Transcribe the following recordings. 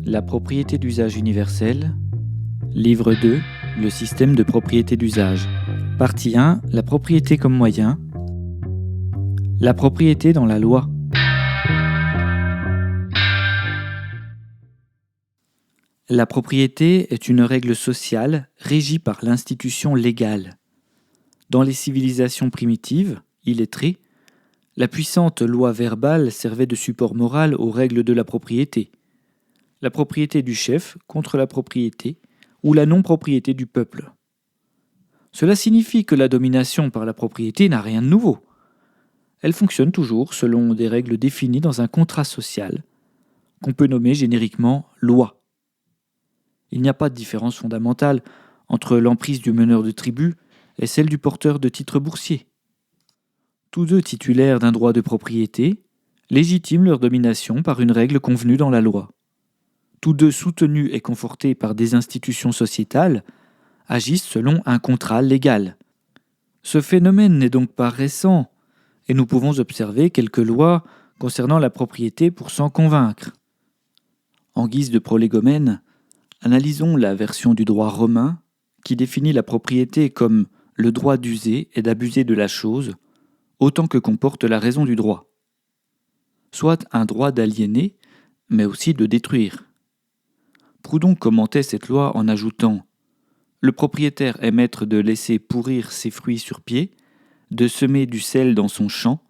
La propriété d'usage universelle. Livre 2. Le système de propriété d'usage. Partie 1. La propriété comme moyen. La propriété dans la loi. La propriété est une règle sociale régie par l'institution légale. Dans les civilisations primitives, illettrées, la puissante loi verbale servait de support moral aux règles de la propriété. La propriété du chef contre la propriété ou la non-propriété du peuple. Cela signifie que la domination par la propriété n'a rien de nouveau. Elle fonctionne toujours selon des règles définies dans un contrat social, qu'on peut nommer génériquement loi. Il n'y a pas de différence fondamentale entre l'emprise du meneur de tribu et celle du porteur de titre boursier. Tous deux titulaires d'un droit de propriété légitiment leur domination par une règle convenue dans la loi. Tous deux soutenus et confortés par des institutions sociétales agissent selon un contrat légal. Ce phénomène n'est donc pas récent, et nous pouvons observer quelques lois concernant la propriété pour s'en convaincre. En guise de prolégomène, analysons la version du droit romain qui définit la propriété comme le droit d'user et d'abuser de la chose, autant que comporte la raison du droit. Soit un droit d'aliéner, mais aussi de détruire. Proudhon commentait cette loi en ajoutant « Le propriétaire est maître de laisser pourrir ses fruits sur pied, de semer du sel dans son champ,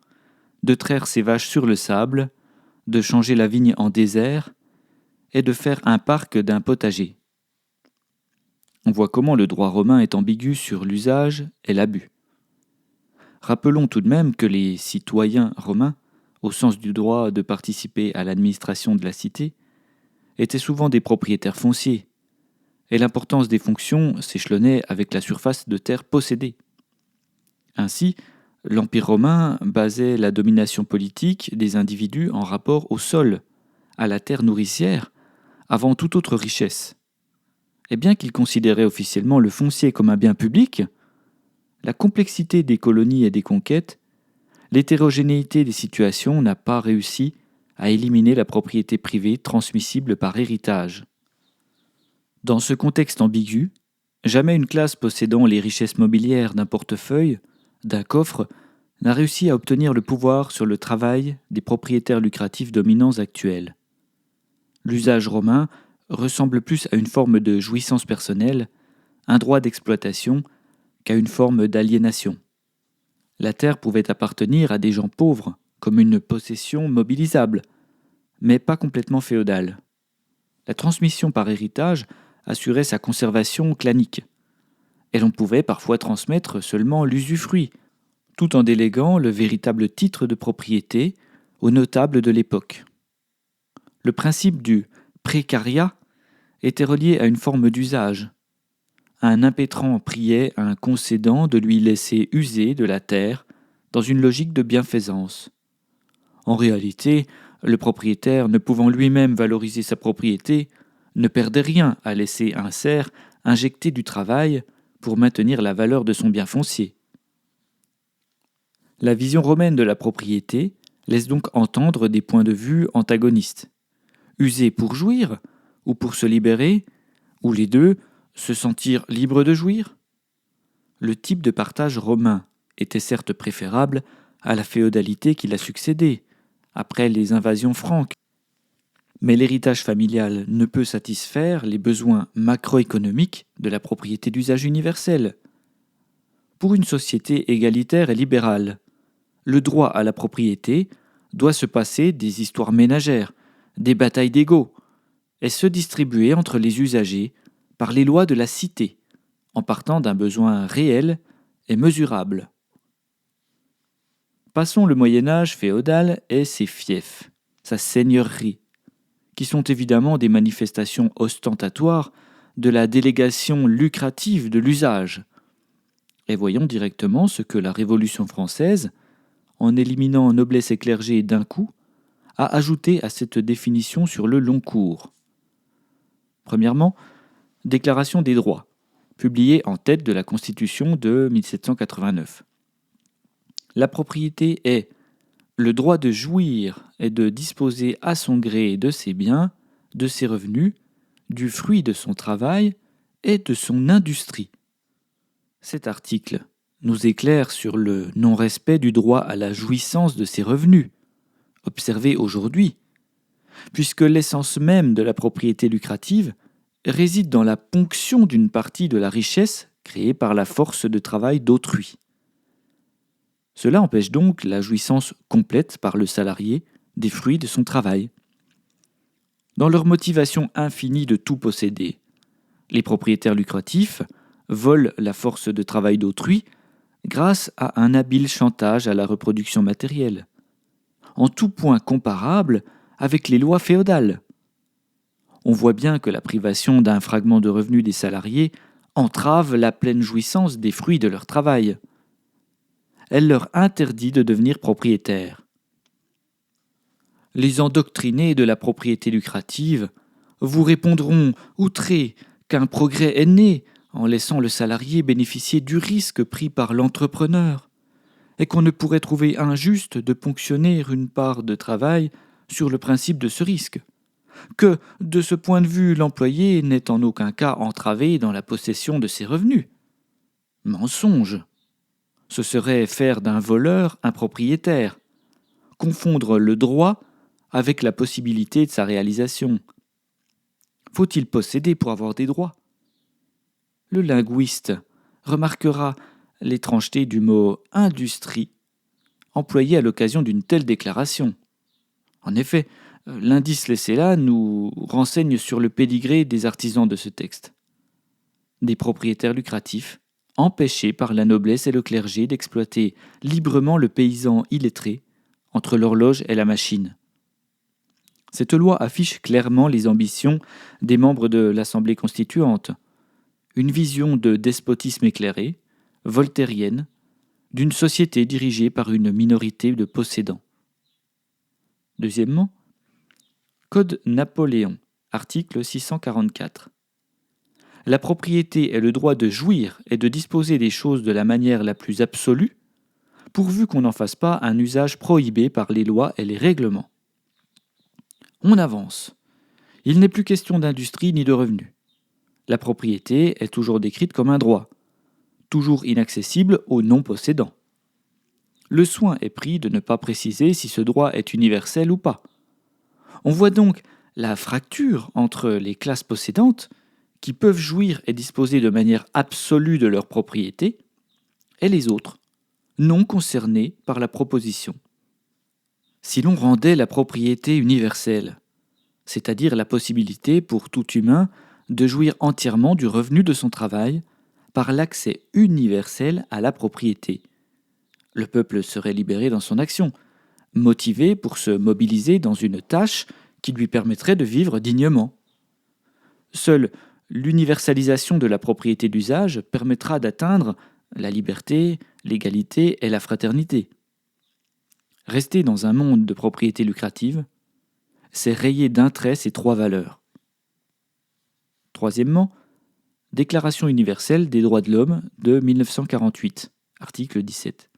de traire ses vaches sur le sable, de changer la vigne en désert, et de faire un parc d'un potager. » On voit comment le droit romain est ambigu sur l'usage et l'abus. Rappelons tout de même que les citoyens romains, au sens du droit de participer à l'administration de la cité, étaient souvent des propriétaires fonciers, et l'importance des fonctions s'échelonnait avec la surface de terre possédée. Ainsi, l'Empire romain basait la domination politique des individus en rapport au sol, à la terre nourricière, avant toute autre richesse. Et bien qu'il considérait officiellement le foncier comme un bien public, la complexité des colonies et des conquêtes, l'hétérogénéité des situations n'a pas réussi à éliminer la propriété privée transmissible par héritage. Dans ce contexte ambigu, jamais une classe possédant les richesses mobilières d'un portefeuille, d'un coffre, n'a réussi à obtenir le pouvoir sur le travail des propriétaires lucratifs dominants actuels. L'usage romain ressemble plus à une forme de jouissance personnelle, un droit d'exploitation, qu'à une forme d'aliénation. La terre pouvait appartenir à des gens pauvres, comme une possession mobilisable, mais pas complètement féodale. La transmission par héritage assurait sa conservation clanique, et l'on pouvait parfois transmettre seulement l'usufruit, tout en déléguant le véritable titre de propriété aux notables de l'époque. Le principe du précariat était relié à une forme d'usage. Un impétrant priait à un concédant de lui laisser user de la terre dans une logique de bienfaisance. En réalité, le propriétaire, ne pouvant lui-même valoriser sa propriété, ne perdait rien à laisser un serf injecter du travail pour maintenir la valeur de son bien foncier. La vision romaine de la propriété laisse donc entendre des points de vue antagonistes. User pour jouir ou pour se libérer, ou les deux, se sentir libre de jouir? Le type de partage romain était certes préférable à la féodalité qui l'a succédé, après les invasions franques. Mais l'héritage familial ne peut satisfaire les besoins macroéconomiques de la propriété d'usage universel. Pour une société égalitaire et libérale, le droit à la propriété doit se passer des histoires ménagères, des batailles d'égos, et se distribuer entre les usagers par les lois de la cité, en partant d'un besoin réel et mesurable. Passons le Moyen-Âge féodal et ses fiefs, sa seigneurie, qui sont évidemment des manifestations ostentatoires de la délégation lucrative de l'usage. Et voyons directement ce que la Révolution française, en éliminant noblesse et clergé d'un coup, a ajouté à cette définition sur le long cours. Premièrement, Déclaration des droits, publiée en tête de la Constitution de 1789. La propriété est le droit de jouir et de disposer à son gré de ses biens de ses revenus, du fruit de son travail et de son industrie. Cet article nous éclaire sur le non-respect du droit à la jouissance de ses revenus, observé aujourd'hui, puisque l'essence même de la propriété lucrative réside dans la ponction d'une partie de la richesse créée par la force de travail d'autrui. Cela empêche donc la jouissance complète par le salarié des fruits de son travail. Dans leur motivation infinie de tout posséder, les propriétaires lucratifs volent la force de travail d'autrui grâce à un habile chantage à la reproduction matérielle, en tout point comparable avec les lois féodales. On voit bien que la privation d'un fragment de revenu des salariés entrave la pleine jouissance des fruits de leur travail. Elle leur interdit de devenir propriétaires. Les endoctrinés de la propriété lucrative vous répondront, outrés, qu'un progrès est né en laissant le salarié bénéficier du risque pris par l'entrepreneur, et qu'on ne pourrait trouver injuste de ponctionner une part de travail sur le principe de ce risque, que, de ce point de vue, l'employé n'est en aucun cas entravé dans la possession de ses revenus. Mensonge. Ce serait faire d'un voleur un propriétaire, confondre le droit avec la possibilité de sa réalisation. Faut-il posséder pour avoir des droits ? Le linguiste remarquera l'étrangeté du mot « industrie » employé à l'occasion d'une telle déclaration. En effet, l'indice laissé là nous renseigne sur le pédigré des artisans de ce texte. Des propriétaires lucratifs, empêchés par la noblesse et le clergé d'exploiter librement le paysan illettré entre l'horloge et la machine. Cette loi affiche clairement les ambitions des membres de l'Assemblée constituante, une vision de despotisme éclairé, voltairienne, d'une société dirigée par une minorité de possédants. Deuxièmement, Code Napoléon, article 644. La propriété est le droit de jouir et de disposer des choses de la manière la plus absolue, pourvu qu'on n'en fasse pas un usage prohibé par les lois et les règlements. On avance. Il n'est plus question d'industrie ni de revenus. La propriété est toujours décrite comme un droit, toujours inaccessible aux non-possédants. Le soin est pris de ne pas préciser si ce droit est universel ou pas. On voit donc la fracture entre les classes possédantes, qui peuvent jouir et disposer de manière absolue de leur propriété, et les autres, non concernés par la proposition. Si l'on rendait la propriété universelle, c'est-à-dire la possibilité pour tout humain de jouir entièrement du revenu de son travail par l'accès universel à la propriété, le peuple serait libéré dans son action, motivé pour se mobiliser dans une tâche qui lui permettrait de vivre dignement. Seule l'universalisation de la propriété d'usage permettra d'atteindre la liberté, l'égalité et la fraternité. Rester dans un monde de propriété lucrative, c'est rayer d'un trait ces trois valeurs. Troisièmement, Déclaration universelle des droits de l'homme de 1948, article 17.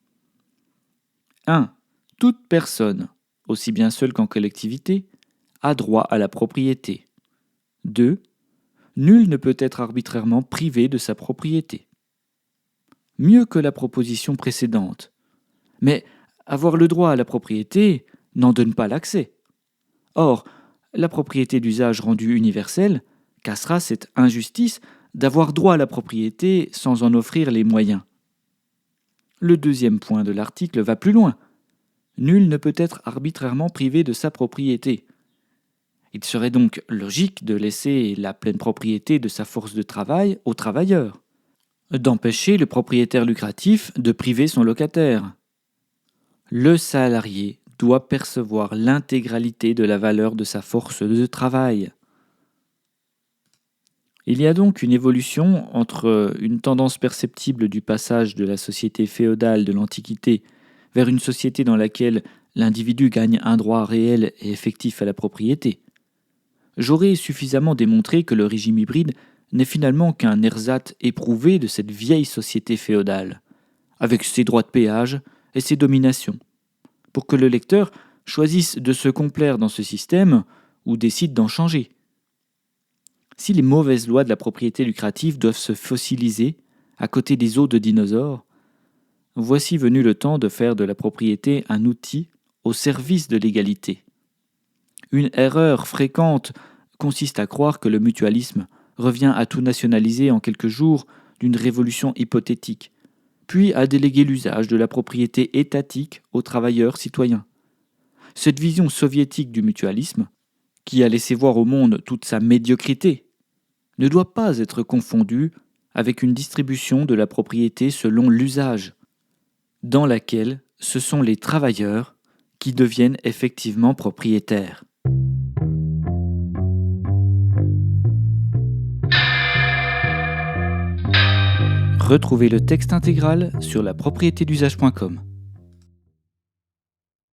1. Toute personne, aussi bien seule qu'en collectivité, a droit à la propriété. 2. Nul ne peut être arbitrairement privé de sa propriété. Mieux que la proposition précédente. Mais avoir le droit à la propriété n'en donne pas l'accès. Or, la propriété d'usage rendue universelle cassera cette injustice d'avoir droit à la propriété sans en offrir les moyens. Le deuxième point de l'article va plus loin. Nul ne peut être arbitrairement privé de sa propriété. Il serait donc logique de laisser la pleine propriété de sa force de travail aux travailleurs, d'empêcher le propriétaire lucratif de priver son locataire. Le salarié doit percevoir l'intégralité de la valeur de sa force de travail. Il y a donc une évolution entre une tendance perceptible du passage de la société féodale de l'Antiquité vers une société dans laquelle l'individu gagne un droit réel et effectif à la propriété. J'aurais suffisamment démontré que le régime hybride n'est finalement qu'un ersatz éprouvé de cette vieille société féodale, avec ses droits de péage et ses dominations, pour que le lecteur choisisse de se complaire dans ce système ou décide d'en changer, Si les mauvaises lois de la propriété lucrative doivent se fossiliser à côté des os de dinosaures, voici venu le temps de faire de la propriété un outil au service de l'égalité. Une erreur fréquente consiste à croire que le mutualisme revient à tout nationaliser en quelques jours d'une révolution hypothétique, puis à déléguer l'usage de la propriété étatique aux travailleurs citoyens. Cette vision soviétique du mutualisme, qui a laissé voir au monde toute sa médiocrité, ne doit pas être confondue avec une distribution de la propriété selon l'usage, dans laquelle ce sont les travailleurs qui deviennent effectivement propriétaires. Retrouvez le texte intégral sur lapropriétédusage.com.